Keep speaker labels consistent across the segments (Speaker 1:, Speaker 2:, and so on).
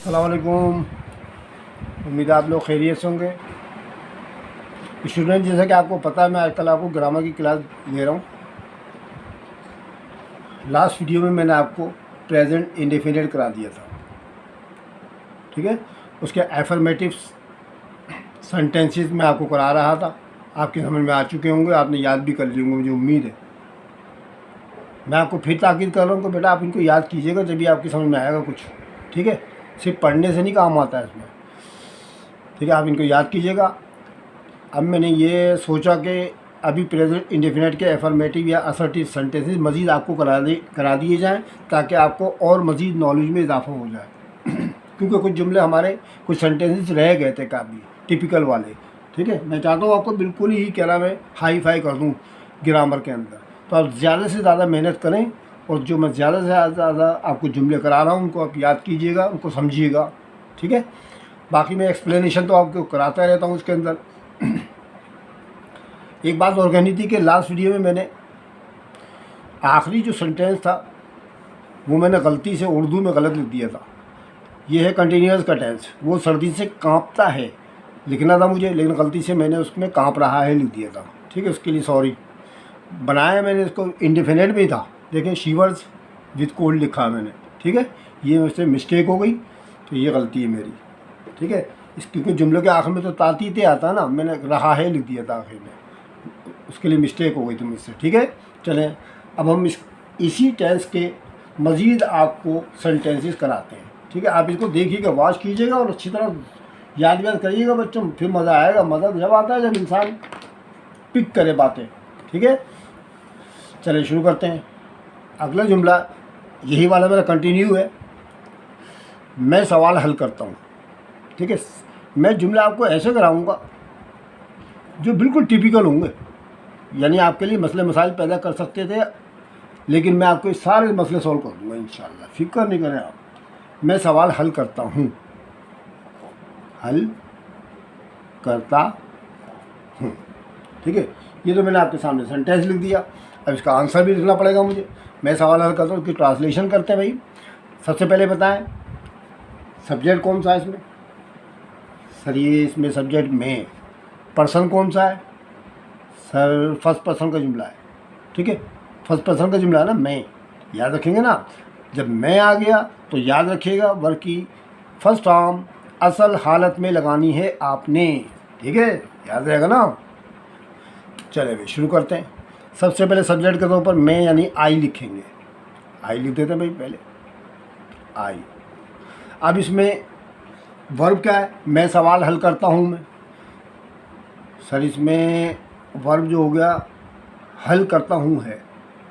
Speaker 1: अस्सलाम वालेकुम। उम्मीद है आप लोग खैरियत से होंगे। स्टूडेंट, जैसा कि आपको पता है, मैं आजकल आपको ग्रामर की क्लास ले रहा हूँ। लास्ट वीडियो में मैंने आपको प्रेजेंट इंडेफिनिट करा दिया था, ठीक है। उसके एफर्मेटिव्स सेंटेंसेस में आपको करा रहा था। आपके समझ में आ चुके होंगे, आपने याद भी कर लिए होंगे, मुझे उम्मीद है। मैं आपको फिर ताकीद कर रहा हूँ कि बेटा आप इनको याद कीजिएगा, जब भी आपकी समझ में आएगा कुछ, ठीक है। सिर्फ पढ़ने से नहीं काम आता है इसमें, ठीक है। आप इनको याद कीजिएगा। अब मैंने ये सोचा कि अभी प्रेजेंट इंडेफिनिट के एफर्मेटिव या असर्टिव सेंटेंसेस मज़ीद आपको करा दिए जाएँ, ताकि आपको और मज़ीद नॉलेज में इजाफा हो जाए। क्योंकि कुछ जुमले हमारे, कुछ सेंटेंसेस रह गए थे काफ़ी टिपिकल वाले, ठीक है। मैं चाहता हूँ आपको बिल्कुल ही क्या नाम है, हाई फाई कर दूँ ग्रामर के अंदर। तो आप ज़्यादा से ज़्यादा मेहनत करें, और जो मैं ज़्यादा से ज़्यादा आपको जुमले करा रहा हूँ उनको आप याद कीजिएगा, उनको समझिएगा, ठीक है। बाकी मैं एक्सप्लेनेशन तो आपको कराता रहता हूँ उसके अंदर। एक बात और कहनी थी कि लास्ट वीडियो में मैंने आखिरी जो सेंटेंस था वो मैंने गलती से उर्दू में गलत लिख दिया था। ये है कंटिन्यूअस का टेंस। वो सर्दी से कांपता है लिखना था मुझे, लेकिन गलती से मैंने उसमें कांप रहा है लिख दिया था, ठीक है। उसके लिए सॉरी। बनाया मैंने इसको इंडेफिनिट भी था, लेकिन शीवर्स विद कोल्ड लिखा है मैंने, ठीक है। ये मुझसे मिस्टेक हो गई, तो ये गलती है मेरी, ठीक है। इस क्योंकि जुमलों के आखिर में तो तातीते आता ना, मैंने रहा है लिख दिया था आखिर में, उसके लिए मिस्टेक हो गई थी मुझसे, ठीक है। चलें, अब हम इसी टेंस के मज़ीद आपको सेंटेंसेस कराते हैं, ठीक है। आप इसको देखिएगा, वॉच कीजिएगा और अच्छी तरह याद करिएगा बच्चों, फिर मज़ा आएगा। मज़ा जब आता है जब इंसान पिक करे बातें, ठीक है। चलिए शुरू करते हैं। अगला जुमला यही वाला मेरा कंटिन्यू है। मैं सवाल हल करता हूँ, ठीक है। मैं जुमला आपको ऐसे कराऊंगा जो बिल्कुल टिपिकल होंगे, यानी आपके लिए मसले मसाइल पैदा कर सकते थे, लेकिन मैं आपको सारे मसले सॉल्व कर दूंगा इंशाल्लाह, फिक्र नहीं करें आप। मैं सवाल हल करता हूँ, हल करता हूँ, ठीक है। ये तो मैंने आपके सामने सेंटेंस लिख दिया। अब इसका आंसर भी लिखना पड़ेगा मुझे। मैं सवाल हल करता हूँ, उसकी ट्रांसलेशन करते हैं भाई। सबसे पहले बताएं सब्जेक्ट कौन सा है इसमें। सर ये इसमें सब्जेक्ट में। पर्सन कौन सा है सर, फर्स्ट पर्सन का जुमला है, ठीक है। फर्स्ट पर्सन का जुमला है ना, मैं। याद रखेंगे ना, जब मैं आ गया तो याद रखिएगा वर्ब की फर्स्ट फॉर्म असल हालत में लगानी है आपने, ठीक है। याद रहेगा ना। चलिए भाई शुरू करते हैं। सबसे पहले सब्जेक्ट के तौर पर मैं यानी आई लिखेंगे। आई लिख देते हैं भाई पहले, आई। अब इसमें वर्ब क्या है, मैं सवाल हल करता हूँ मैं। सर इसमें वर्ब जो हो गया हल करता हूँ है।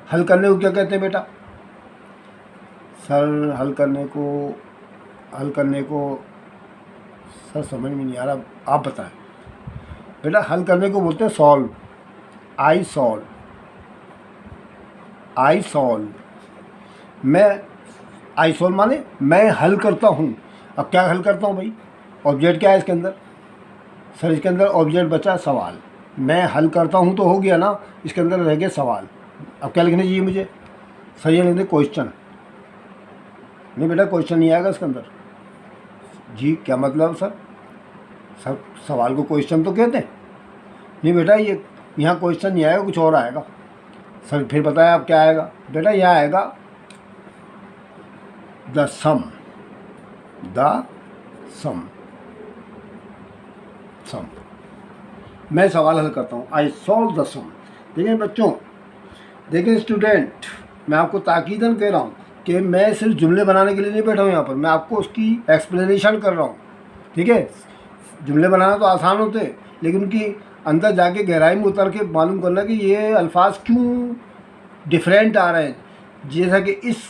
Speaker 1: हल करने को क्या कहते हैं बेटा। सर हल करने को सर समझ में नहीं आ रहा, आप बताएं बेटा। हल करने को बोलते हैं solve. I solve, I solve. I solve माने मैं हल करता हूँ। अब क्या हल करता हूँ भाई, ऑब्जेक्ट क्या है इसके अंदर। सर इसके अंदर ऑब्जेक्ट बचा सवाल। मैं हल करता हूँ तो हो गया ना, इसके अंदर रह गया सवाल। अब क्या लिखना चाहिए मुझे। सर ये लिख दे क्वेश्चन। नहीं बेटा क्वेश्चन नहीं आएगा इसके अंदर। जी क्या मतलब सर, सर सवाल को क्वेश्चन तो कहते हैं। नहीं बेटा ये यहाँ क्वेश्चन नहीं आएगा, कुछ और आएगा। सर फिर बताएं आप क्या आएगा। बेटा यहाँ आएगा द सम, द सम, सम। मैं सवाल हल करता हूँ, आई सॉल्व द सम। देखिए बच्चों, देखिए स्टूडेंट, मैं आपको ताकीदन कह रहा हूँ कि मैं सिर्फ जुमले बनाने के लिए नहीं बैठा हूँ यहाँ पर, मैं आपको उसकी एक्सप्लेनेशन कर रहा हूँ, ठीक है। जुमले बनाना तो आसान होते हैं, लेकिन उनकी अंदर जाके गहराई में उतर के मालूम करना कि ये अल्फाज क्यों डिफरेंट आ रहे हैं। जैसा कि इस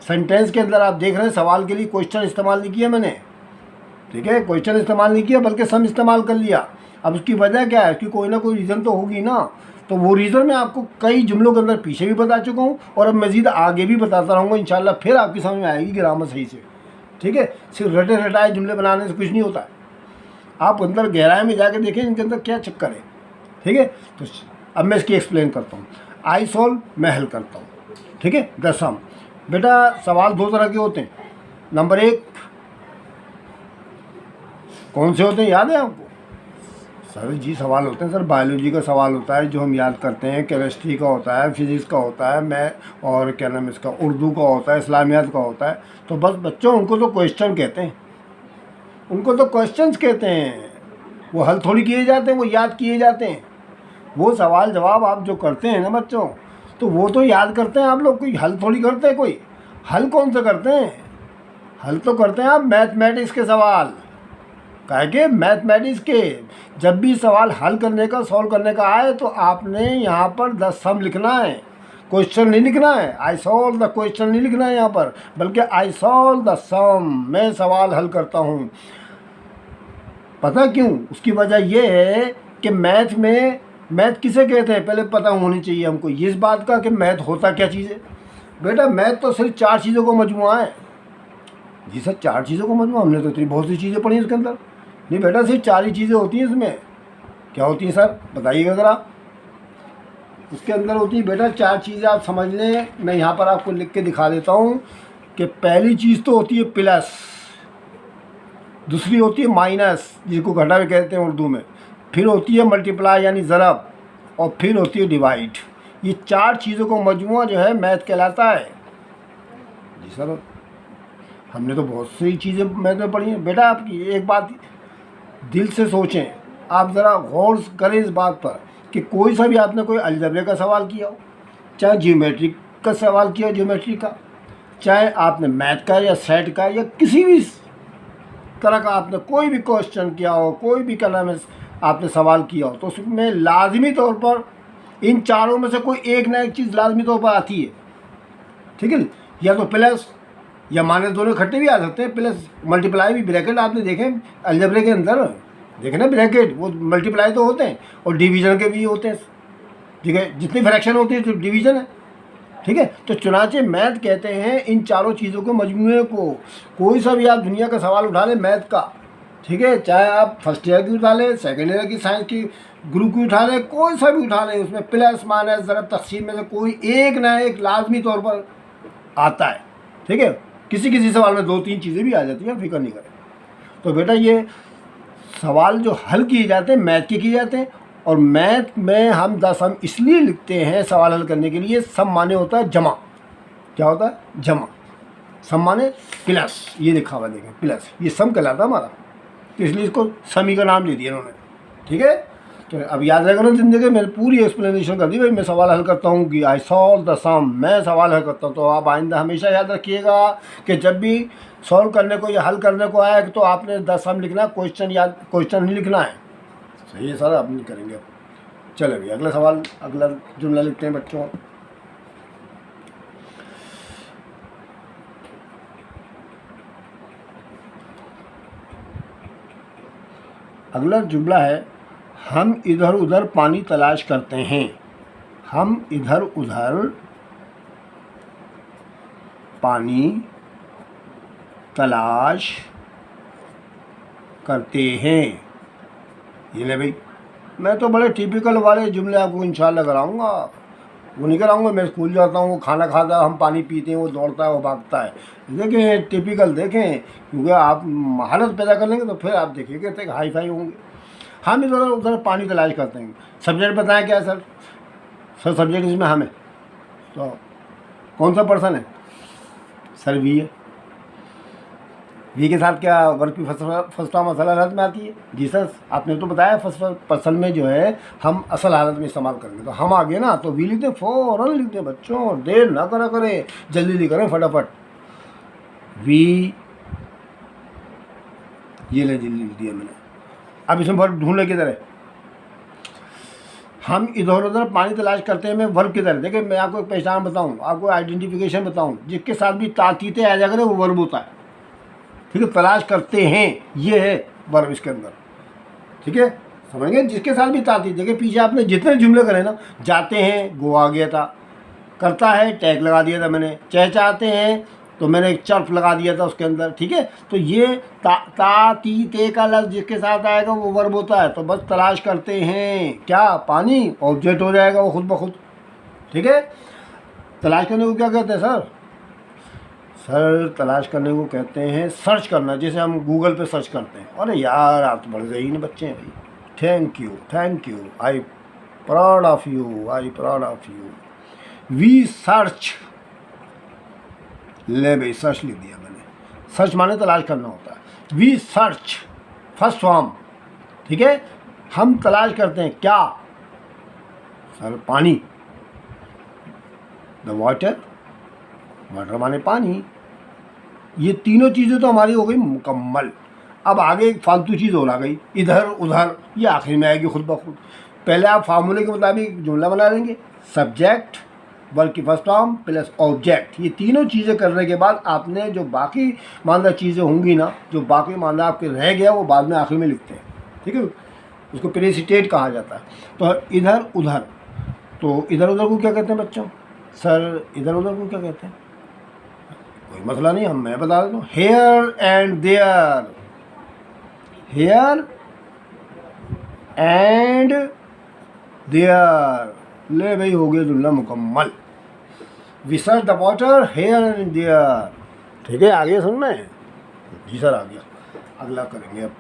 Speaker 1: सेंटेंस के अंदर आप देख रहे हैं, सवाल के लिए क्वेश्चन इस्तेमाल नहीं किया मैंने, ठीक है। क्वेश्चन इस्तेमाल नहीं किया बल्कि सम इस्तेमाल कर लिया। अब उसकी वजह क्या है, कि कोई ना कोई रीज़न तो होगी ना। तो वो रीज़न मैं आपको कई जुमलों के अंदर पीछे भी बता चुका हूँ, और अब मज़ीद आगे भी बताता रहूँगा इंशाल्लाह। फिर आपकी समझ में आएगी ग्रामर सही से, ठीक है। सिर्फ रटे रटाए जुमले बनाने से कुछ नहीं होता है। आप अंदर गहराई में जाके देखें इनके अंदर क्या चक्कर है, ठीक है। तो अब मैं इसकी एक्सप्लेन करता हूँ। आई सॉल्व, मैं हल करता हूँ, ठीक है। द सम। बेटा सवाल दो तरह के होते हैं। नंबर एक कौन से होते हैं याद है आपको? सर जी सवाल होते हैं सर, बायोलॉजी का सवाल होता है जो हम याद करते हैं, केमिस्ट्री का होता है, फिज़िक्स का होता है, मैथ और क्या नाम इसका उर्दू का होता है, इस्लामियात का होता है। तो बस बच्चों उनको तो क्वेश्चन कहते हैं, उनको तो क्वेश्चंस कहते हैं। वो हल थोड़ी किए जाते हैं, वो याद किए जाते हैं। वो सवाल जवाब आप जो करते हैं ना बच्चों, तो वो तो याद करते हैं आप लोग, कोई हल थोड़ी करते हैं। कोई हल कौन सा करते हैं? हल तो करते हैं आप मैथमेटिक्स के सवाल। काहे के? मैथमेटिक्स के जब भी सवाल हल करने का, सॉल्व करने का आए तो आपने यहाँ पर 10 सम लिखना है, क्वेश्चन नहीं लिखना है। आई सॉल्व द क्वेश्चन नहीं लिखना है यहाँ पर, बल्कि आई सॉल्व द सम, मैं सवाल हल करता हूँ। पता क्यों? उसकी वजह यह है कि मैथ में, मैथ किसे कहते हैं पहले पता होनी चाहिए हमको इस बात का कि मैथ होता क्या चीज़ है। बेटा मैथ तो सिर्फ 4 चीज़ों का मजमुआ है। जी सर 4 चीज़ों का मजमुआ? हमने तो इतनी बहुत सी चीज़ें पढ़ी इसके अंदर। नहीं बेटा सिर्फ 4 ही चीज़ें होती हैं इसमें। क्या होती हैं सर बताइएगा ज़रा। उसके अंदर होती है बेटा 4 चीज़ें, आप समझ लें। मैं यहाँ पर आपको लिख के दिखा देता हूँ कि पहली चीज़ तो होती है प्लस, दूसरी होती है माइनस जिसको घटा भी कहते हैं उर्दू में, फिर होती है मल्टीप्लाई यानी ज़रब, और फिर होती है डिवाइड। ये 4 चीज़ों को मजमुआ जो है मैथ कहलाता है। जी सर हमने तो बहुत सी चीज़ें मैथ में पढ़ी हैं। बेटा आप एक बात दिल से सोचें, आप ज़रा गौर करें इस बात पर कि कोई सा भी आपने कोई अलजबरे का सवाल किया हो, चाहे ज्योमेट्रिक का सवाल किया, ज्योमेट्री का, चाहे आपने मैथ का या सेट का या किसी भी तरह का आपने कोई भी क्वेश्चन किया हो, कोई भी क्या नाम है आपने सवाल किया हो, तो उसमें लाजमी तौर पर इन चारों में से कोई एक ना एक चीज़ लाजमी तौर पर आती है। ठीक है? या तो प्लस या माइनस, दोनों इकट्ठे भी आ सकते हैं। प्लस मल्टीप्लाई भी, ब्रैकेट आपने देखे अलजबरे के अंदर, देखे ना ब्रैकेट, वो मल्टीप्लाई तो होते हैं और डिवीज़न के भी होते हैं। ठीक है? जितनी फ्रैक्शन होती है तो डिवीज़न है। ठीक है? तो चुनाचे मैथ कहते हैं इन चारों चीज़ों के मजमूए को। कोई सा भी आप दुनिया का सवाल उठा लें मैथ का, ठीक है, चाहे आप फर्स्ट ईयर की उठा लें, सेकेंड ईयर की साइंस की ग्रुप की उठा लें, कोई सा भी उठा लें, उसमें प्लस माइनस ज़रब तक़सीम में से कोई एक ना एक लाजमी तौर पर आता है। ठीक है? किसी किसी सवाल में 2-3 चीज़ें भी आ जाती हैं, फिक्र नहीं करें। तो बेटा ये सवाल जो हल किए जाते हैं मैथ के किए जाते हैं, और मैथ में हम 10 सम इसलिए लिखते हैं सवाल हल करने के लिए। सम माने होता है जमा। क्या होता है? जमा। सम माने प्लस, ये लिखा हुआ देखें प्लस, ये सम कहलाता है हमारा, तो इसलिए इसको समी का नाम दे दिया इन्होंने। ठीक है? तो अब याद रहेगा ना ज़िंदगी में, मैंने पूरी एक्सप्लेनेशन कर दी भाई, मैं सवाल हल करता हूँ कि आई सॉल्व द सम, मैं सवाल हल करता हूँ। तो आप आइंदा हमेशा याद रखिएगा कि जब भी सॉल्व करने को या हल करने को आए तो आपने 10 सम लिखना, क्वेश्चन नहीं लिखना है। सही है सर, आप नहीं करेंगे। चलो भैया अगला सवाल, अगला जुमला लिखते हैं बच्चों। अगला जुमला है, हम इधर उधर पानी तलाश करते हैं। हम इधर उधर पानी तलाश करते हैं। ये ले भाई, मैं तो बड़े टिपिकल वाले जुमले आपको इंशाल्लाह कराऊंगा। वो नहीं कराऊंगा, मैं स्कूल जाता हूँ, वो खाना खाता है, हम पानी पीते हैं, वो दौड़ता है, वो भागता है। देखें टिपिकल देखें, क्योंकि आप महारत पैदा कर लेंगे तो फिर आप देखिएगा तो हाई फाई होंगे। हम इधर उधर पानी तलाश करते हैं। सब्जेक्ट बताएं क्या सर? सर सब्जेक्ट इसमें हम है, तो कौन सा पर्सन है सर? वी है। वी के साथ क्या वर्क की फर्स्ट मसला हालत में आती है? जी सर आपने तो बताया फर्स्ट पर्सन में जो है हम असल हालत में इस्तेमाल करेंगे, तो हम आगे ना तो वी लिखते हैं, फ़ौरन लिखते हैं बच्चों, देर ना करा करें, जल्दी करें फटाफट। वी, ये ले जल्दी लिख दिया मैंने। अब इसमें वर्ब ढूंढने की तरह, हम इधर उधर पानी तलाश करते हैं, मैं वर्ब की तरह। देखिए मैं आपको एक पहचान बताऊं, आपको आइडेंटिफिकेशन बताऊं, जिसके साथ भी तातीते आ जाएगा वो वर्ब होता है। ठीक है? तलाश करते हैं ये है वर्ब इसके अंदर। ठीक है? समझ गए? जिसके साथ भी तातीत, देखिए पीछे आपने जितने जुमले करे ना, जाते हैं गो आ गया था, करता है टैग लगा दिया था मैंने, चहचाते हैं तो मैंने एक चर्फ लगा दिया था उसके अंदर। ठीक है? तो ये ता ती ते का लफ्ज़ जिसके साथ आएगा वो वर्ब होता है। तो बस तलाश करते हैं क्या? पानी, ऑब्जेक्ट हो जाएगा वो खुद ब खुद। ठीक है? तलाश करने को क्या कहते हैं सर? सर तलाश करने को कहते हैं सर्च करना, जैसे हम गूगल पे सर्च करते हैं। अरे यार आप तो बड़े ज़हीन बच्चे हैं भाई, thank you, I proud of you. We search, ले भाई सर्च लिख दिया मैंने। सर्च माने तलाश करना होता है। वी सर्च फर्स्ट फॉर्म, ठीक है। हम तलाश करते हैं क्या? सर पानी, द वाटर माने पानी। ये तीनों चीज़ें तो हमारी हो गई मुकम्मल। अब आगे एक फालतू चीज़ और आ गई, इधर उधर, ये आखिर में आएगी खुद ब खुद। पहले आप फार्मूले के मुताबिक जुमला बना लेंगे, सब्जेक्ट वर्ब की फर्स्ट फॉर्म प्लस ऑब्जेक्ट। ये तीनों चीज़ें करने के बाद आपने जो बाकी मानदा चीज़ें होंगी ना, जो बाकी मानदा आपके रह गया, वो बाद में आखिर में लिखते हैं, ठीक है। उसको प्रेसिटेट कहा जाता है। तो इधर उधर, तो इधर उधर को क्या कहते हैं बच्चों? सर इधर उधर को क्या कहते हैं? कोई मसला नहीं, मैं बता देता हूँ। Here and there, here and there. ले भाई हो गया जुमला मुकम्मल। We search the water here and there, ठीक है। आ गया समझ में? जी सर आ गया। अगला करेंगे अब।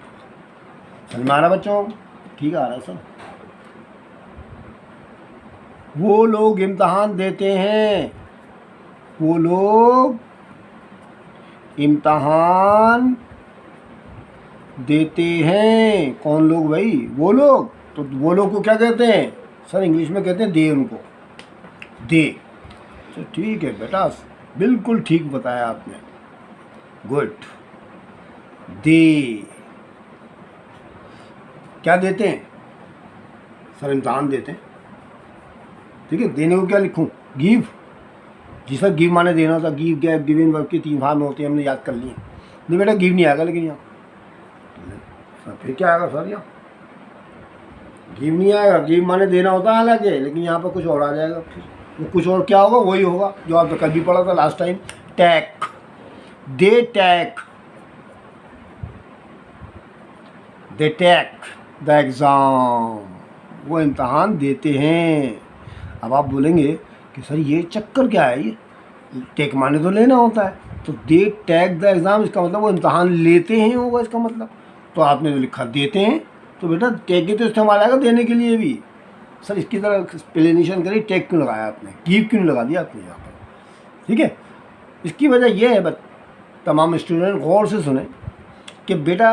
Speaker 1: समझ में आ रहा बच्चों? ठीक आ रहा है सर। वो लोग इम्तहान देते हैं, वो लोग इम्तहान देते हैं। कौन लोग भाई? वो लोग। तो वो लोग को क्या कहते हैं? सर इंग्लिश में कहते हैं दे, उनको दे। तो ठीक है बेटा, बिल्कुल ठीक बताया आपने, गुड। दे क्या देते हैं? सर इम्तहान देते हैं, ठीक है। देने को क्या लिखूं? गिव। जी सर गिव माने देना होता। गिव, गैव, गिवन वर्ब की 3 फॉर्म होती है, हमने याद कर लिए। नहीं बेटा गिव नहीं आएगा, लेकिन यहाँ सर फिर क्या आएगा? सर यहाँ गिव नहीं आएगा। गिव माने देना होता है हालांकि, लेकिन यहाँ पर कुछ और आ जाएगा। फिर वो कुछ और क्या होगा? वही होगा जो आपने कल भी पढ़ा था last time, take. They take, they take the exam. वो इम्तहान देते हैं। अब आप बोलेंगे कि सर ये चक्कर क्या है? ये टेक माने तो लेना होता है, तो दे टेक द एग्ज़ाम, इसका मतलब वो इम्तहान लेते हैं होगा इसका मतलब। तो आपने जो लिखा देते हैं, तो बेटा टेक ही तो इस्तेमाल आएगा देने के लिए भी। सर इसकी तरह एक्सप्लेनेशन करिए, टेक क्यों लगाया आपने, गिव क्यों लगा दिया आपने यहाँ पर, ठीक है। इसकी वजह यह है, तमाम स्टूडेंट गौर से सुने कि बेटा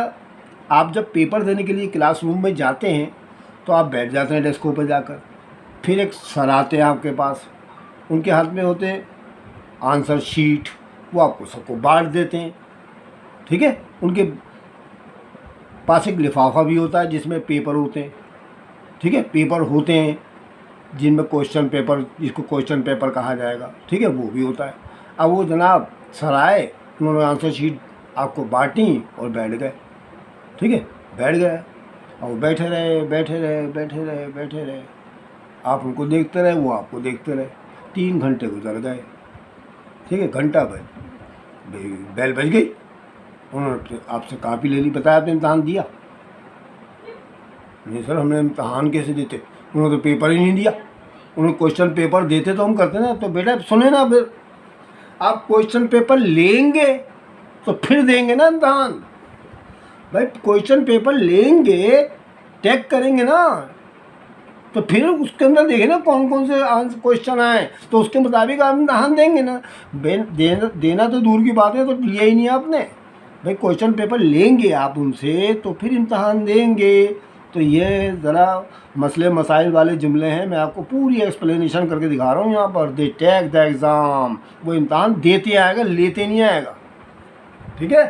Speaker 1: आप जब पेपर देने के लिए क्लासरूम में जाते हैं तो आप बैठ जाते हैं डेस्कों पर जाकर। फिर एक सर आते हैं आपके पास, उनके हाथ में होते हैं आंसर शीट, वो आपको सबको बांट देते हैं, ठीक है। उनके पास एक लिफाफा भी होता है जिसमें पेपर होते हैं, ठीक है। पेपर होते हैं जिनमें क्वेश्चन पेपर, जिसको क्वेश्चन पेपर कहा जाएगा, ठीक है, वो भी होता है। अब वो जनाब सर आए, उन्होंने आंसर शीट आपको बांटी और बैठ गए, ठीक है, बैठ गए। और बैठे रहे, आप उनको देखते रहे, वो आपको देखते रहे। 3 घंटे गुजर गए, ठीक है। घंटा बेल बज गई, उन्होंने आपसे कापी ले ली, बताया आपने इम्तहान दिया? नहीं सर हमने इम्तहान कैसे देते, उन्होंने तो पेपर ही नहीं दिया। उन्होंने क्वेश्चन पेपर देते तो हम करते ना। तो बेटा सुने ना, फिर आप क्वेश्चन पेपर लेंगे तो फिर देंगे ना इम्तहान। भाई क्वेश्चन पेपर लेंगे, टेक करेंगे ना, तो फिर उसके अंदर देखें ना कौन कौन से आंसर क्वेश्चन आए, तो उसके मुताबिक आप इम्तहान देंगे ना। देना तो दूर की बात है, तो लिया ही नहीं आपने। भाई क्वेश्चन पेपर लेंगे आप उनसे तो फिर इम्तहान देंगे। तो ये ज़रा मसले मसाइल वाले जुमले हैं, मैं आपको पूरी एक्सप्लेनेशन करके दिखा रहा हूँ यहाँ पर। दे टेक द एग्ज़ाम, वो इम्तहान देते आएगा, लेते नहीं आएगा, ठीक है।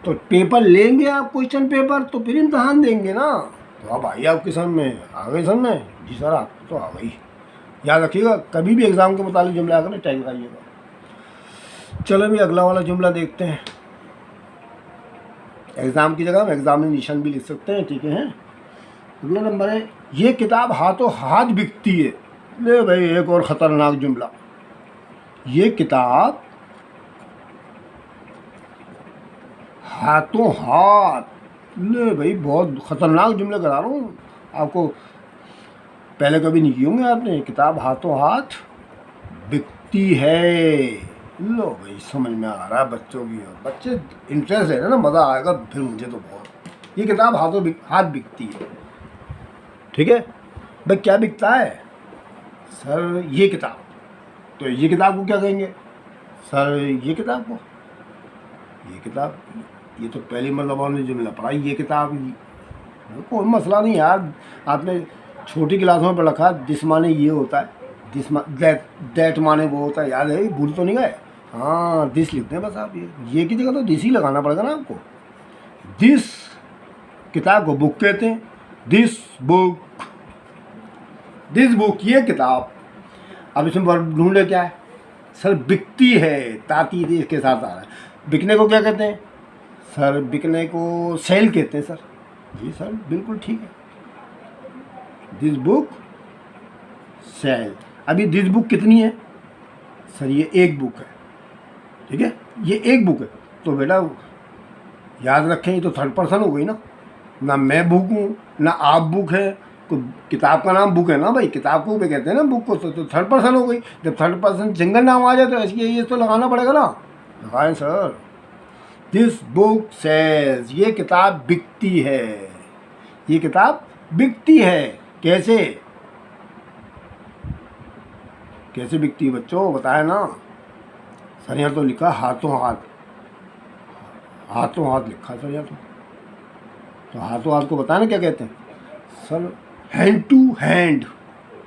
Speaker 1: तो पेपर लेंगे आप क्वेश्चन पेपर, तो फिर इम्तहान देंगे ना। तो अब आइए आपके समझ में आ गई? समझ में? जी सर आपको तो आ गई। याद रखिएगा, कभी भी एग्ज़ाम के मुताबिक जुमला आकर टैग लगाइएगा। चलो अभी अगला वाला जुमला देखते हैं। एग्ज़ाम की जगह हम एग्जामिनेशन भी लिख सकते हैं, ठीक है। अगला नंबर है, ये किताब हाथों हाथ बिकती है। ले भाई एक और ख़तरनाक जुमला, ये किताब हाथों हाथ। ले भाई बहुत ख़तरनाक जुमले करा रहा हूँ आपको, पहले कभी नहीं किए होंगे आपने। किताब हाथों हाथ बिकती है, लो भाई, समझ में आ रहा है बच्चों की, बच्चे इंटरेस्ट है ना, मज़ा आएगा फिर मुझे तो बहुत। ये किताब हाथ बिकती है, ठीक है भाई। क्या बिकता है सर? ये किताब। तो ये किताब को क्या कहेंगे सर? ये किताब को, ये किताब, ये तो पहली मरतबा ने जुमला पढ़ा, ये किताब। कोई मसला नहीं यार, आपने छोटी क्लास में पढ़ रखा, दिस माने ये होता है, दैट माने वो होता है, याद है? भूल तो नहीं गए? हाँ, दिस लिखते हैं बस आप। ये की जगह तो दिस ही लगाना पड़ेगा ना आपको। दिस किताब को बुक कहते हैं, दिस बुक, ये किताब। अब इसमें वर्ब ढूंढे क्या है सर? बिकती है, ताती थी इसके साथ आ रहा है। बिकने को क्या कहते हैं सर? बिकने को सेल कहते हैं सर। जी सर, बिल्कुल ठीक है, दिस बुक सेल। अभी दिस बुक कितनी है सर? ये एक बुक है, ठीक है, ये एक बुक है। तो बेटा याद रखें, ये तो थर्ड पर्सन हो गई ना मैं बुक हूँ ना आप बुक है। तो किताब का नाम बुक है ना भाई, किताब को भी कहते हैं ना बुक को, तो थर्ड पर्सन हो गई। जब थर्ड पर्सन सिंगल नाम आ जाए तो ऐसे ये तो लगाना पड़ेगा ना। लगाएं सर, दिस बुक सेज, ये किताब बिकती है, ये किताब बिकती है। कैसे कैसे बिकती है बच्चों, बताया ना सर? यहाँ तो लिखा हाथों हाथ, हाथों हाथ लिखा सर यहाँ तो हाथों हाथ को बताया ना क्या कहते हैं सर? Hand to hand.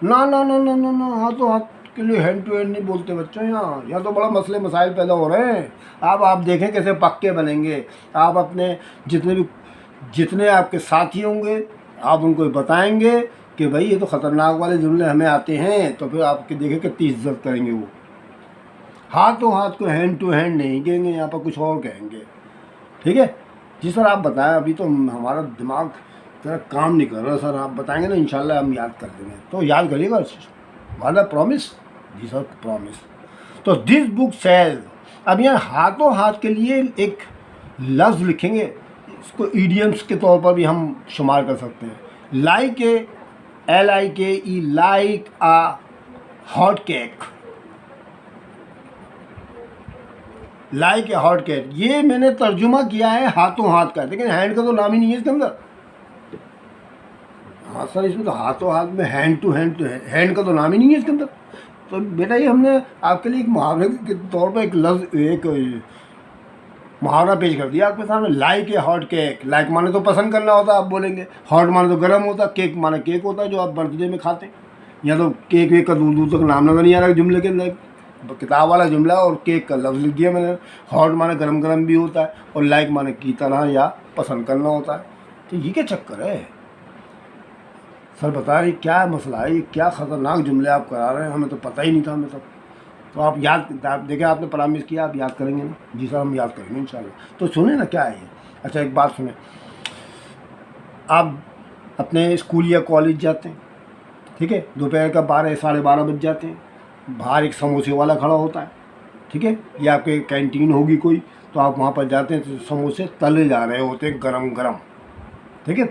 Speaker 1: ना, हाथों हाथ के लिए हैंड टू हैंड नहीं बोलते बच्चों। यहाँ तो बड़ा मसले मसाइल पैदा हो रहे हैं। आप देखें कैसे पक्के बनेंगे। आप अपने जितने आपके साथी होंगे, आप उनको बताएंगे कि भाई ये तो ख़तरनाक वाले जुमले हमें आते हैं, तो फिर आपके देखें कितनी इज्जत करेंगे वो। हाथों हाथ को हैंड टू हैंड नहीं कहेंगे, यहाँ पर कुछ और कहेंगे, ठीक है जी सर? आप बताएं, अभी तो हमारा दिमाग तेरा काम नहीं कर रहा सर। आप बताएंगे ना, इंशाल्लाह हम याद कर देंगे। तो याद करिएगा, वादा प्रॉमिस? जी सर, प्रॉमिस। तो दिस बुक सेज, अब यहाँ हाथों हाथ के लिए एक लफ्ज़ लिखेंगे, इसको ईडियम्स के तौर पर भी हम शुमार कर सकते हैं। Like a, LIKE, like a hot cake, like a hot cake. ये मैंने तर्जुमा किया है हाथों हाथ का, लेकिन हैंड का तो नाम ही नहीं है इसके अंदर। हाँ सर, इसमें तो हाथों हाथ में हैंड टू हैंड का तो नाम ही नहीं है इसके अंदर। तो बेटा ये हमने आपके लिए एक मुहावरे के तौर पर एक मुहावरा पेश कर दिया आपके सामने। Like a hot cake, like माने तो पसंद करना होता है, आप बोलेंगे। हॉट माने तो गर्म होता, केक माने केक होता है जो आप बर्थडे में खाते हैं। या तो केक वेक का दूर दूर तक नाम नजर नहीं आ रहा जुमले के अंदर, किताब वाला जुमला और केक का लफ्ज़ लिख दिया मैंने। हॉट माने गरम गरम भी होता है, और लाइक माने की तरह या पसंद करना होता है। तो ये क्या चक्कर है सर? बताइए क्या मसला है? ये क्या ख़तरनाक जुमले आप करा रहे हैं, हमें तो पता ही नहीं था। हमें तो आप देखें, आपने प्रॉमिस किया आप याद करेंगे ना? जी सर, हम याद करेंगे इंशाल्लाह। तो सुने ना क्या है ये। अच्छा एक बात सुने, आप अपने स्कूल या कॉलेज जाते हैं, ठीक है, दोपहर का 12 साढ़े 12 बज जाते हैं, बाहर एक समोसे वाला खड़ा होता है, ठीक है, या आपके कैंटीन होगी कोई, तो आप वहाँ पर जाते हैं तो समोसे तले जा रहे होते हैं गरम गरम, ठीक है,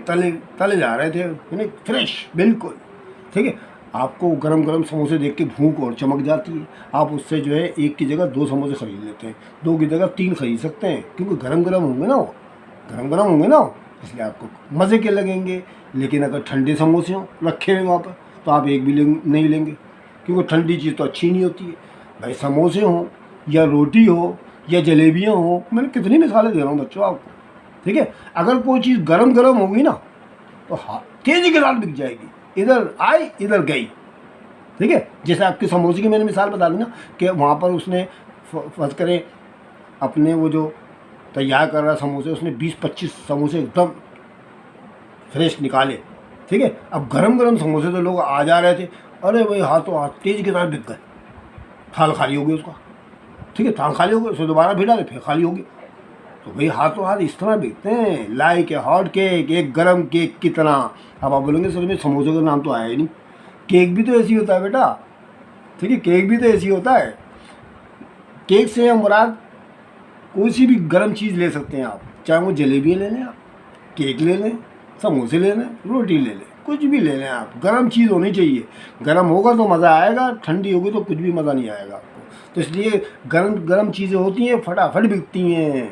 Speaker 1: तले जा रहे थे यानी फ्रेश बिल्कुल, ठीक है। आपको गरम गरम समोसे देख के भूख और चमक जाती है। आप उससे जो है एक की जगह 2 समोसे ख़रीद लेते हैं, 2 की जगह 3 खरीद सकते हैं, क्योंकि गरम गरम होंगे ना वो, गरम गरम होंगे ना, इसलिए आपको मज़े के लगेंगे। लेकिन अगर ठंडे समोसे हों रखे हुए वहाँ पर, तो आप एक भी नहीं लेंगे, क्योंकि ठंडी चीज़ तो अच्छी नहीं होती है। भाई समोसे हों या रोटी हो या जलेबियाँ हों, मैंने कितनी मिसालें दे रहा हूँ बच्चों आपको, ठीक है। अगर कोई चीज़ गरम गरम होगी ना तो हाँ तेज़ी के साथ बिक जाएगी, इधर आई इधर गई, ठीक है। जैसे आपके समोसे की मैंने मिसाल बता दी ना, कि वहाँ पर उसने फर्ज करें अपने वो जो तैयार कर रहा समोसे, उसने 20-25 समोसे एकदम फ्रेश निकाले, ठीक है। अब गरम गरम समोसे तो लोग आ जा रहे थे, अरे भाई हाथों हाथ तेज़ी के साथ बिक गए, थाल खाली हो गई उसका, ठीक है, थाल खाली हो गई, उसे दोबारा भी डाले फिर खाली हो गई। तो भाई हाथों हाथ इस तरह बिकते हैं, लाइक ए हॉट केक, एक गरम केक की तरह। अब आप बोलेंगे सर में समोसे का नाम तो आया ही नहीं, केक भी तो ऐसी होता है बेटा, ठीक है, केक भी तो ऐसी होता है। केक से हम मुराद कोई सी भी गर्म चीज़ ले सकते हैं आप, चाहे वो जलेबी ले लें, आप केक ले लें, समोसे ले लें, रोटी ले लें, कुछ भी ले लें आप, गर्म चीज़ होनी चाहिए। गर्म होगा तो मज़ा आएगा, ठंडी होगी तो कुछ भी मज़ा नहीं आएगा आपको। तो इसलिए गर्म गर्म चीज़ें होती हैं फटाफट बिकती हैं,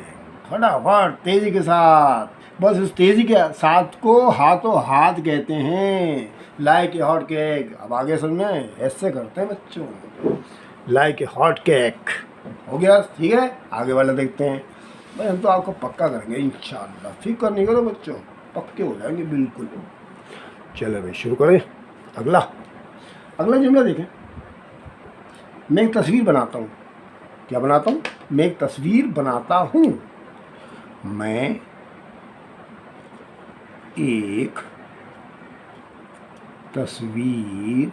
Speaker 1: फटाफट तेज़ी के साथ। बस उस तेज़ी के साथ को हाथों हाथ कहते हैं, लाइक ए हॉट केक। अब आगे समझ में ऐसे करते हैं बच्चों, लाइक ए हॉट केक। हो गया, ठीक है, आगे वाला देखते हैं। भाई हम तो आपको पक्का करेंगे इंशाल्लाह, फिक्र नहीं करो बच्चों, पक्के हो जाएंगे बिल्कुल। चलो भाई शुरू करें। अगला जुमला देखें। मैं एक तस्वीर बनाता हूँ। क्या बनाता हूँ? मैं एक तस्वीर बनाता हूँ। मैं एक तस्वीर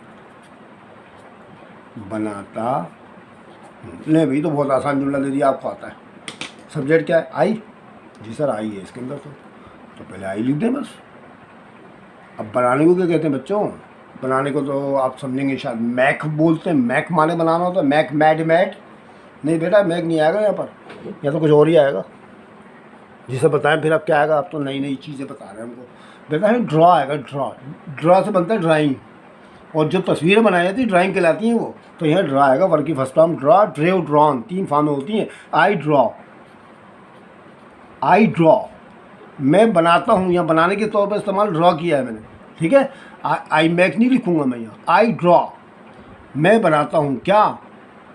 Speaker 1: बनाता हूँ। नहीं भाई, तो बहुत आसान जुमला दे दिया, आपको आता है। सब्जेक्ट क्या है? आई। जी सर आई है इसके अंदर। तो पहले आई लिख दें बस। अब बनाने को क्या कहते हैं बच्चों? बनाने को तो आप समझेंगे शायद मैक बोलते हैं। मैक माने बनाना होता है। मैक मैड मैड नहीं बेटा, मैक नहीं आएगा यहाँ पर, या तो कुछ और ही आएगा। जी सर बताएं फिर अब क्या आएगा? आप तो नई नई चीज़ें बता रहे हैं हमको। बेटा है ड्रॉ आएगा। ड्रॉ से बनता है ड्राइंग, और जो तस्वीरें बनाई जाती है ड्राइंग कहलाती हैं वो। तो यहाँ ड्रॉ आएगा, वर्ब की फर्स्ट फॉर्म ड्रॉ, ड्रेव, ड्रॉन, 3 फॉर्में होती हैं। आई ड्रॉ, मैं बनाता हूँ, यहाँ बनाने के तौर पर इस्तेमाल ड्रॉ किया है मैंने, ठीक है। आई मैक नहीं लिखूँगा मैं यहाँ, आई ड्रॉ, मैं बनाता हूँ। क्या?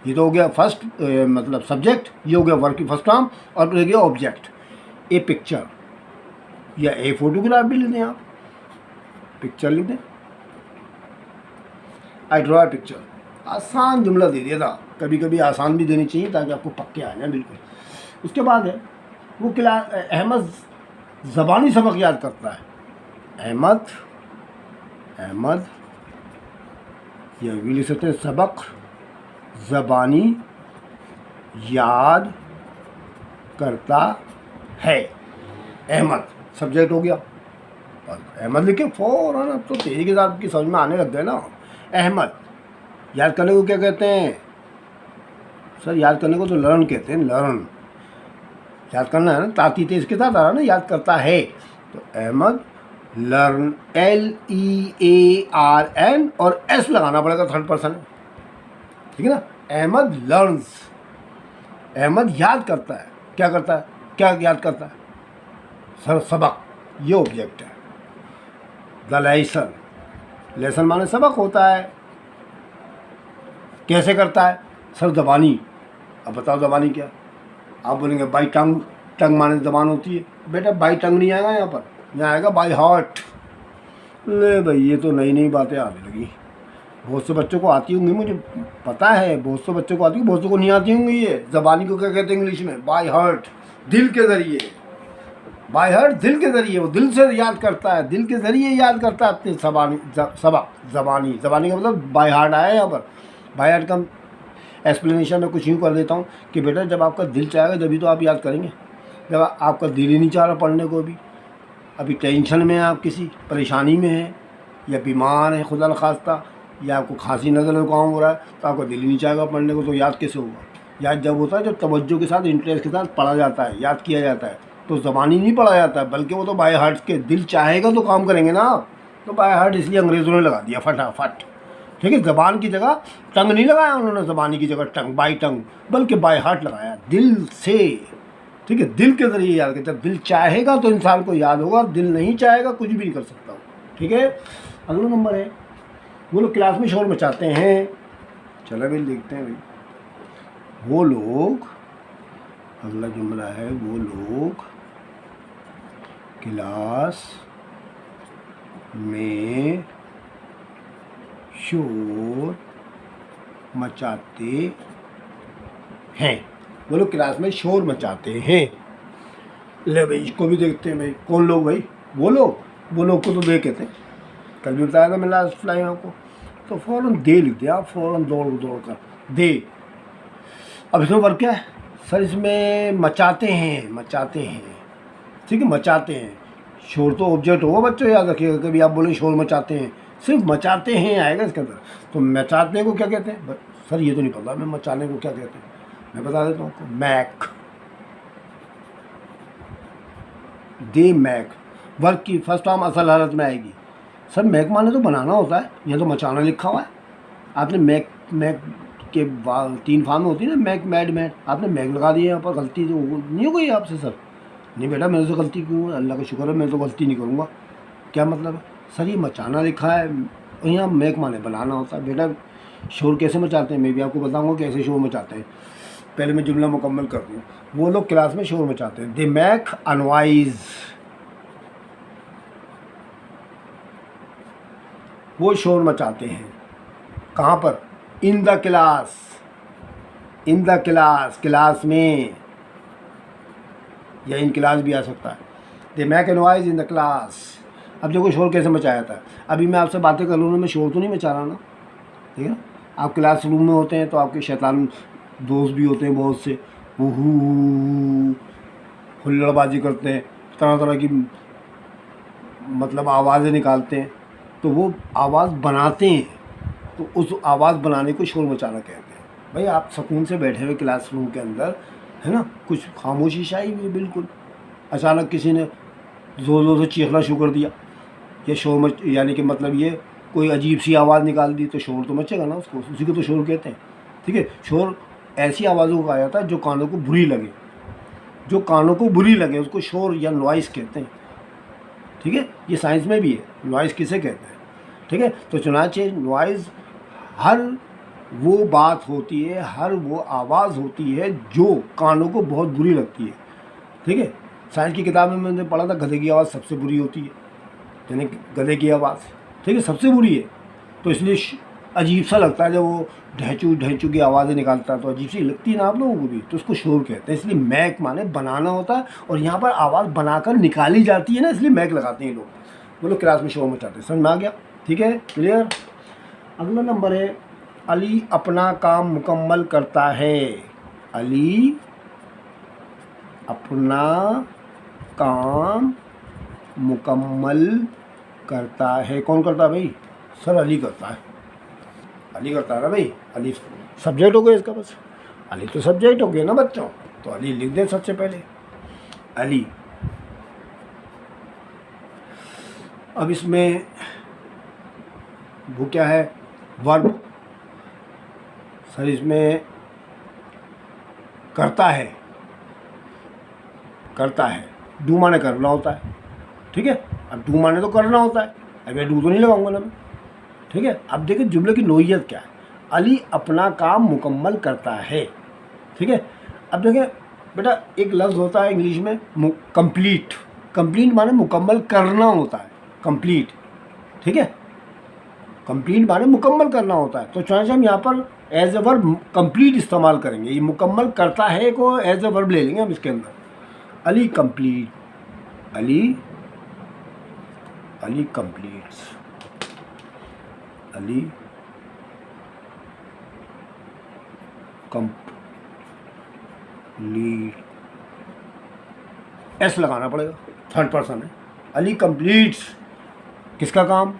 Speaker 1: ये तो हो गया फर्स्ट मतलब सब्जेक्ट, ये हो गया वर्ब की फर्स्ट फॉर्म, और फिर हो गया ऑब्जेक्ट। ए पिक्चर या ए फोटोग्राफ भी लिख दें आप, पिक्चर लिख दें। I draw a picture. आसान जुमला दे दिया था, कभी कभी आसान भी देनी चाहिए ताकि आपको पक्के आ जाए बिल्कुल। उसके बाद है वो क्लास अहमद ज़बानी सबक याद करता है। अहमद या भी लिख सकते हैं सबक ज़बानी याद करता है। अहमद सब्जेक्ट हो गया, अहमद लिखे फ़ौरन। अब तो तेज़ी के साथ की समझ में आने लग गए ना। अहमद याद करने को क्या कहते हैं? सर याद करने को तो लर्न कहते हैं, लर्न। याद करना है ना, ताती तेज के साथ आ रहा है ना, याद करता है। तो अहमद लर्न, LEARN, और S लगाना पड़ेगा, थर्ड पर्सन है, ठीक है ना। अहमद लर्न्स, अहमद याद करता है। क्या करता है? क्या याद करता है? सर सबक, ये ऑब्जेक्ट है। द लेसन, लेसन माने सबक होता है। कैसे करता है? सर ज़बानी। अब बताओ ज़बानी क्या? आप बोलेंगे बाई टंग, टंग माने ज़बान होती है। बेटा बाई टंग नहीं आएगा यहाँ पर, यहाँ आएगा बाई हार्ट। ले भाई ये तो नई नई बातें आने लगी। बहुत से बच्चों को आती होंगी, मुझे पता है, बहुत से बच्चों को आती है, बहुत से को नहीं आती होंगी। ये ज़बानी को क्या कहते हैं इंग्लिश में? बाई हार्ट, दिल के ज़रिए। बाई हार्ट दिल के ज़रिए, वो दिल से याद करता है, दिल के ज़रिए याद करता है अपने सबक। ज़बानी का मतलब बाई हार्ट आया है यहाँ पर। बाई हार्ट का एक्सप्लेनेशन मैं कुछ यूँ कर देता हूँ कि बेटा जब आपका दिल चाहेगा तभी तो आप याद करेंगे। जब आपका दिल ही नहीं चाह रहा पढ़ने को, भी अभी टेंशन में हैं आप, किसी परेशानी में हैं, या बीमार हैं खुदा न खास्ता, या आपको खांसी नज़र जुकाम हो रहा है, तो आपका दिल ही नहीं चाहेगा पढ़ने को, तो याद कैसे होगा? याद जब होता है जब तवज्जो के साथ, इंटरेस्ट के साथ पढ़ा जाता है, याद किया जाता है। तो ज़बानी नहीं पढ़ा जाता है, बल्कि वो तो बाय हार्ट के, दिल चाहेगा तो काम करेंगे ना आप। तो बाय हार्ट इसलिए अंग्रेज़ों ने लगा दिया फटाफट, ठीक है। ज़बान की जगह टंग नहीं लगाया उन्होंने, ज़बानी की जगह टंग, बाई टंग, बल्कि बाय हार्ट लगाया, दिल से, ठीक है। दिल के ज़रिए याद करते हैं। दिल चाहेगा तो इंसान को याद होगा, दिल नहीं चाहेगा कुछ भी नहीं कर सकता, ठीक है। अगला नंबर है वो लोग क्लास में शोर मचाते हैं। चलो भाई देखते हैं भाई। वो लोग, अगला जुमला है, वो लोग क्लास में शोर मचाते हैं। वो लोग क्लास में शोर मचाते हैं। ले भाई इसको भी देखते हैं भाई। कौन लोग भाई? वो लोग को तो दे कहते हैं। कल भी बताया था मैं लास्ट लाइन आपको। तो फ़ौरन दे लिख दिया, फ़ौरन दौड़ कर दे। अब इसमें वर्क क्या है? सर इसमें मचाते हैं, ठीक है, मचाते हैं। शोर तो ऑब्जेक्ट होगा बच्चों, याद रखिएगा। कभी आप बोले शोर मचाते हैं, सिर्फ मचाते हैं आएगा इसके अंदर। तो मचाते को क्या कहते हैं? सर ये तो नहीं पता मैं मचाने को क्या कहते हैं, मैं बता देता हूँ आपको। मैक, दे मैक, वर्क की फर्स्ट फॉर्म असल हालत में आएगी। सर मैक माने तो बनाना होता है, यहाँ तो मचाना लिखा हुआ है। आपने मैक मैक के 3 फार्म होती है ना, मैक मैड मैड, आपने मैक लगा दिया यहाँ पर, गलती तो नहीं हो गई आपसे सर? नहीं बेटा मेरे से गलती क्यों है, अल्लाह का शुक्र है मैं तो गलती नहीं करूँगा। क्या मतलब है सर? ये मचाना लिखा है और यहाँ मैक माने बनाना होता है। बेटा शोर कैसे मचाते हैं मैं भी आपको बताऊँगा कैसे शोर मचाते हैं। पहले मैं जुमला मुकम्मल कर दूँ। वो लोग क्लास में शोर मचाते हैं, दे मैक अ नॉइज़, वो शोर मचाते हैं। कहाँ पर? In the class, in the class, class में, या इन क्लास भी आ सकता है। They make a noise in the class. अब देखो शोर कैसे मचाया था। अभी मैं आपसे बातें कर रहा हूँ, मैं शोर तो नहीं मचा रहा ना, ठीक है ना? आप क्लास रूम में होते हैं तो आपके शैतान दोस्त भी होते हैं बहुत से, वो हुल्लड़बाजी करते हैं, तरह तरह की मतलब आवाज़ें निकालते हैं, तो वो आवाज़ बनाते हैं, तो उस आवाज़ बनाने को शोर मचाना कहते हैं। भाई आप सुकून से बैठे हुए क्लासरूम के अंदर, है ना, कुछ खामोशी छाई हुई बिल्कुल, अचानक किसी ने ज़ोर ज़ोर से चीखना शुरू कर दिया, ये शोर मच, यानी कि मतलब ये कोई अजीब सी आवाज़ निकाल दी, तो शोर तो मचेगा ना, उसको, उसी को तो शोर कहते हैं। ठीक है, शोर ऐसी आवाज़ों को कहा जाता है जो कानों को बुरी लगे, जो कानों को बुरी लगे उसको शोर या नॉइज़ कहते हैं। ठीक है, ये साइंस में भी है, नॉइज़ किसे कहते हैं। ठीक है, तो चुनांचे नॉइज़ हर वो बात होती है, हर वो आवाज़ होती है जो कानों को बहुत बुरी लगती है। ठीक है, साइंस की किताब में मैंने पढ़ा था गधे की आवाज़ सबसे बुरी होती है, यानी गधे की आवाज़, ठीक है, सबसे बुरी है। तो इसलिए अजीब सा लगता है जब वो ढैंचू ढैंचू की आवाज़ें निकालता है, तो अजीब सी लगती है ना आप लोगों को भी, तो उसको शोर कहते हैं। इसलिए मैक माने बनाना होता है, और यहाँ पर आवाज़ बनाकर निकाली जाती है ना, इसलिए मैक लगाते हैं लोग, वो लोग क्लास में शोर मचाते हैं। समझ में आ गया? ठीक है, क्लियर। अगला नंबर है, अली अपना काम मुकम्मल करता है। अली अपना काम मुकम्मल करता है। कौन करता है भाई? सर अली करता है। अली करता है ना भाई, अली सब्जेक्ट हो गया इसका, बस अली तो सब्जेक्ट हो गया ना बच्चों, तो अली लिख दें सबसे पहले, अली। अब इसमें वो क्या है? वर्ब। सर इसमें करता है, करता है, डू माने करना होता है। ठीक है, अब डू माने तो करना होता है, अब मैं डू तो नहीं लगाऊंगा ना मैं। ठीक है, अब देखिए जुमले की नोयत क्या है। अली अपना काम मुकम्मल करता है। ठीक है, अब देखें बेटा, एक लफ्ज़ होता है इंग्लिश में कंप्लीट। कंप्लीट माने मुकम्मल करना होता है, कंप्लीट। ठीक है, कंप्लीट माने मुकम्मल करना होता है, तो चाहे हम यहाँ पर एज ए वर्ब कंप्लीट इस्तेमाल करेंगे। ये मुकम्मल करता है को एज ए वर्ब ले लेंगे हम इसके अंदर। Ali complete, Ali, Ali completes, Ali complete, S लगाना पड़ेगा, थर्ड पर्सन है। अली कंप्लीट्स किसका काम?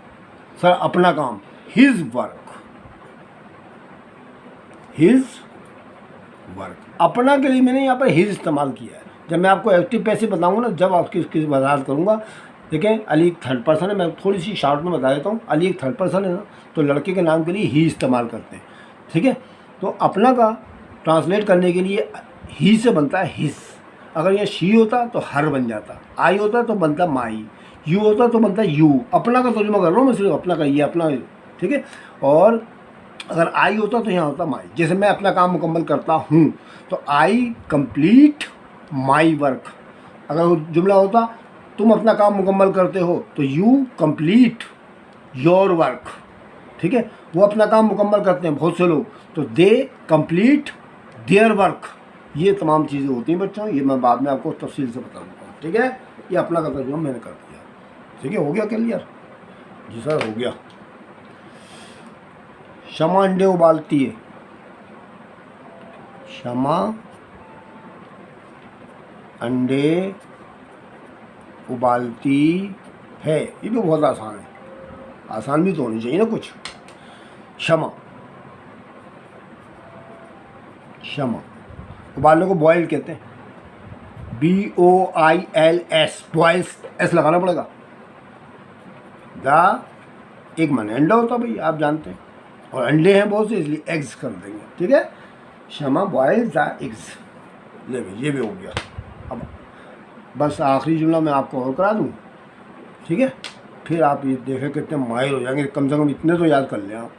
Speaker 1: सर अपना काम, हिज वर्क, हिज वर्क। अपना के लिए मैंने यहाँ पर हिज इस्तेमाल किया है। जब मैं आपको एक्टिव पैसिव बताऊँगा ना, जब आपकी इसकी वजाहत करूँगा। देखें अली एक थर्ड पर्सन है, मैं थोड़ी सी शॉर्ट में बता देता हूँ। अली एक थर्ड पर्सन है ना, तो लड़के के नाम के लिए ही इस्तेमाल करते हैं। ठीक है, तो अपना का ट्रांसलेट करने के लिए ही से बनता है हिज। अगर यह शी होता तो हर बन जाता, आई होता तो बनता माई, यू होता तो बनता यू। अपना का तर्जुमा कर रहा हूँ मैं सिर्फ, अपना का, ये अपना। ठीक है, और अगर आई होता तो यहाँ होता माई। जैसे मैं अपना काम मुकम्मल करता हूँ, तो आई कंप्लीट माई वर्क। अगर जुमला होता तुम अपना काम मुकम्मल करते हो, तो यू कंप्लीट योर वर्क। ठीक है, वो अपना काम मुकम्मल करते हैं बहुत से लोग, तो दे कंप्लीट देयर वर्क। ये तमाम चीज़ें होती हैं बच्चों, ये मैं बाद में आपको तफसील से बता दूँगा। ठीक है, ये अपना का तर्जुमा मैंने कर दिया। ठीक है, हो गया क्लियर? जी सर हो गया। शमा अंडे उबालती है। शमा अंडे उबालती है। ये भी बहुत आसान है, आसान भी तो होनी चाहिए ना कुछ। शमा, शमा उबालने को बॉयल कहते हैं, BOILS, बॉयल्स, एस लगाना पड़ेगा। द एक माने अंडा होता है भाई, आप जानते हैं, और अंडे हैं बहुत से इसलिए एग्स कर देंगे। ठीक है, शमा बॉयल द एग्स। ले भाई ये भी हो गया। अब बस आखिरी जुमला मैं आपको और करा दूँ, ठीक है, फिर आप ये देखें कितने माहिर हो जाएंगे। कम से कम इतने तो याद कर लें आप,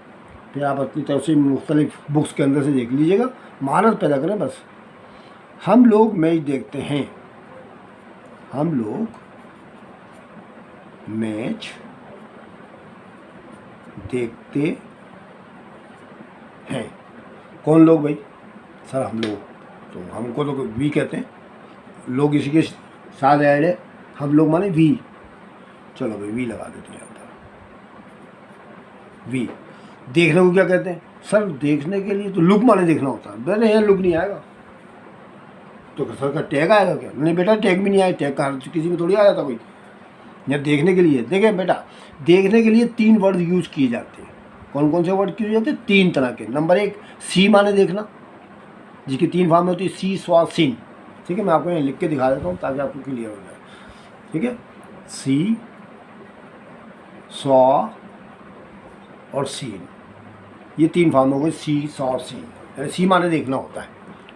Speaker 1: फिर आप अपनी तरफ से मुख्तलिफ बुक्स के अंदर से देख लीजिएगा, महारत पैदा करें बस। हम लोग मैच देखते हैं, हम लोग मैच देखते हैं। कौन लोग भाई? सर हम लोग, तो हमको तो वी कहते हैं, लोग इसी के साथ ऐड है, हम लोग माने वी। चलो भाई वी लगा देते हैं यहाँ पर, वी। देखने को क्या कहते हैं? सर देखने के लिए तो लुक माने देखना होता है। बेटा यहाँ लुक नहीं आएगा तो सर का टैग आएगा क्या? नहीं बेटा टैग भी नहीं आया, टैग का किसी में थोड़ी आ जाता कोई। या देखने के लिए, देखें बेटा, देखने के लिए 3 वर्ड यूज़ किए जाते हैं। कौन कौन से वर्ड किए जाते हैं? 3 तरह के। नंबर 1 सी माने देखना, जिसकी 3 फॉर्म में होती है, सी स्वा सीन। ठीक है, मैं आपको यहाँ लिख के दिखा देता हूँ ताकि आपको क्लियर हो जाए। ठीक है, सी स्वा और सीन, ये 3 फॉर्म हो गए, सी स्वा सीन। यानी सी माने देखना होता है।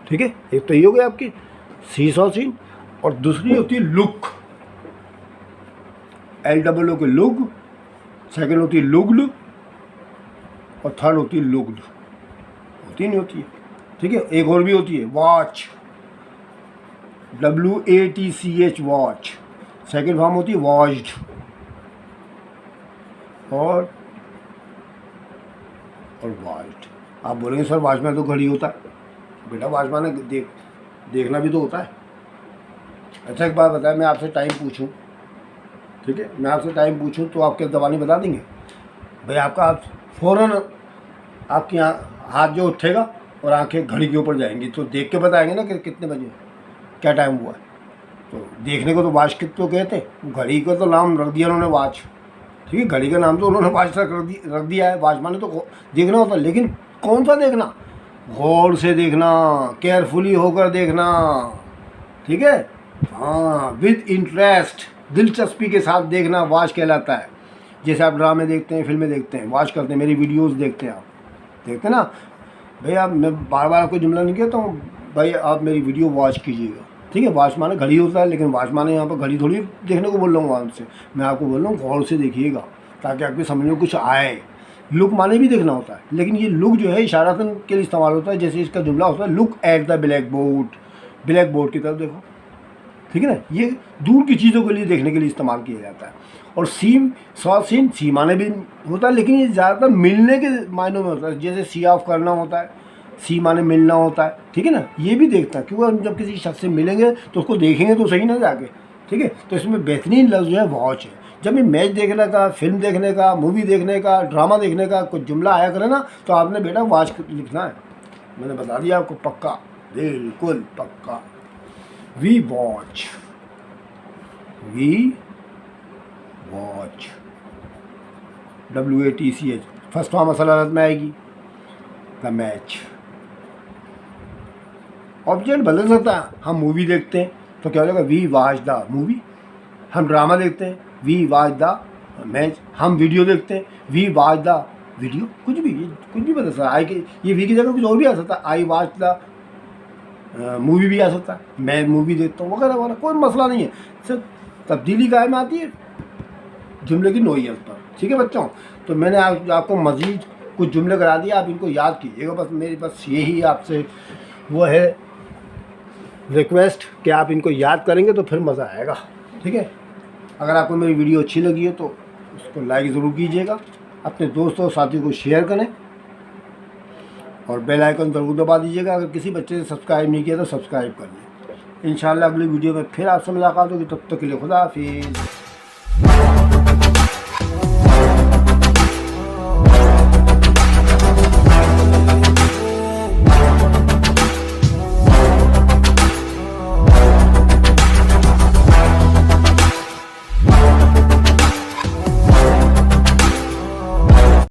Speaker 1: ठीक है, एक तो ये हो गया आपकी सी स्वा सीन, और दूसरी होती है लुक, LOO के लुक, सेकंड होती है लुग्ड, और थर्ड होती है लुग्ड। होती नहीं होती है? ठीक है, एक और भी होती है watch, WATCH watch, second form होती है वॉच्ड, और वॉच्ड। आप बोलेंगे सर वॉचमैन तो घड़ी होता है। बेटा वॉचमैन देखना भी तो होता है। अच्छा एक बात बताएं, मैं आपसे टाइम पूछूं, ठीक है, मैं आपसे टाइम पूछूं तो आप क्या ज़बानी बता देंगे? भाई आपका फ़ौरन आपके यहाँ हाथ जो उठेगा और आंखें घड़ी के ऊपर जाएंगी, तो देख के बताएंगे ना कि कितने बजे क्या टाइम हुआ है। तो देखने को तो वॉच तो कहते हैं, घड़ी का तो नाम रख दिया उन्होंने वॉच। ठीक है, घड़ी का नाम तो उन्होंने वॉच रख दिया है। वॉच माने तो देखना होता है, लेकिन कौन सा देखना? गौर से देखना, केयरफुली होकर देखना। ठीक है, हाँ, विद इंटरेस्ट, दिलचस्पी के साथ देखना वॉच कहलाता है। जैसे आप ड्रामे देखते हैं, फिल्में देखते हैं, वॉच करते हैं, मेरी वीडियोस देखते हैं, आप देखते हैं ना भाई। आप, मैं बार बार आपको जुमला नहीं कहता हूँ भाई आप मेरी वीडियो वॉच कीजिएगा। ठीक है, वॉच माने घड़ी होता है, लेकिन वॉच माने यहाँ पर घड़ी थोड़ी देखने को बोल रहा हूँ आपसे, मैं आपको बोल रहा हूँ गौर से देखिएगा ताकि आपके समझ में कुछ आए। लुक माने भी देखना होता है, लेकिन ये लुक जो है इशारतन के लिए इस्तेमाल होता है। जैसे इसका जुमला होता है look at the black board, black board की तरफ देखो। ठीक है ना, ये दूर की चीज़ों के लिए देखने के लिए इस्तेमाल किया जाता है। और सीन स्वा सीन, सी माने भी होता है, लेकिन ये ज़्यादातर मिलने के मायनों में होता है। जैसे सी ऑफ करना होता है, सी माने मिलना होता है। ठीक है ना, ये भी देखता है, क्योंकि हम जब किसी शख्स से मिलेंगे तो उसको देखेंगे तो सही ना जाके। ठीक है, तो इसमें बेहतरीन लफ्ज़ जो है वॉच है। जब ये मैच देखने का, फिल्म देखने का, मूवी देखने का, ड्रामा देखने का कुछ जुमला आया करे ना, तो आपने बेटा वॉच लिखना है। मैंने बता दिया आपको, पक्का, बिल्कुल पक्का। We watch, we watch, WATCH, first form असल हालत में आएगी द मैच। ऑब्जेक्ट बदल सकता है। हम मूवी देखते हैं तो क्या हो जाएगा? We watch the movie. हम ड्रामा देखते हैं, वी वॉच द मैच। हम वीडियो देखते हैं, वी वॉच द वीडियो। कुछ भी बदल सकता है। आई के ये वी की जगह कुछ और भी आ सकता है। आई वॉच द मूवी भी आ सकता है, मैं मूवी देखता हूँ वगैरह वगैरह, कोई मसला नहीं है। सिर्फ तब्दीली काहे में आती है? जुमले की नोयत पर। ठीक है बच्चों, तो मैंने आपको मज़ीद कुछ जुमले करा दिए, आप इनको याद कीजिएगा। बस मेरी बस यही आपसे वो है रिक्वेस्ट कि आप इनको याद करेंगे तो फिर मज़ा आएगा। ठीक है, अगर आपको मेरी वीडियो अच्छी लगी है तो उसको लाइक ज़रूर कीजिएगा, अपने दोस्तों और साथियों को शेयर करें, और बेल आइकन ज़रूर दबा दीजिएगा। अगर किसी बच्चे ने सब्सक्राइब नहीं किया तो सब्सक्राइब कर लें। इंशाल्लाह अगली वीडियो में फिर आपसे मुलाकात होगी, तब तक के लिए खुदा हाफिज़।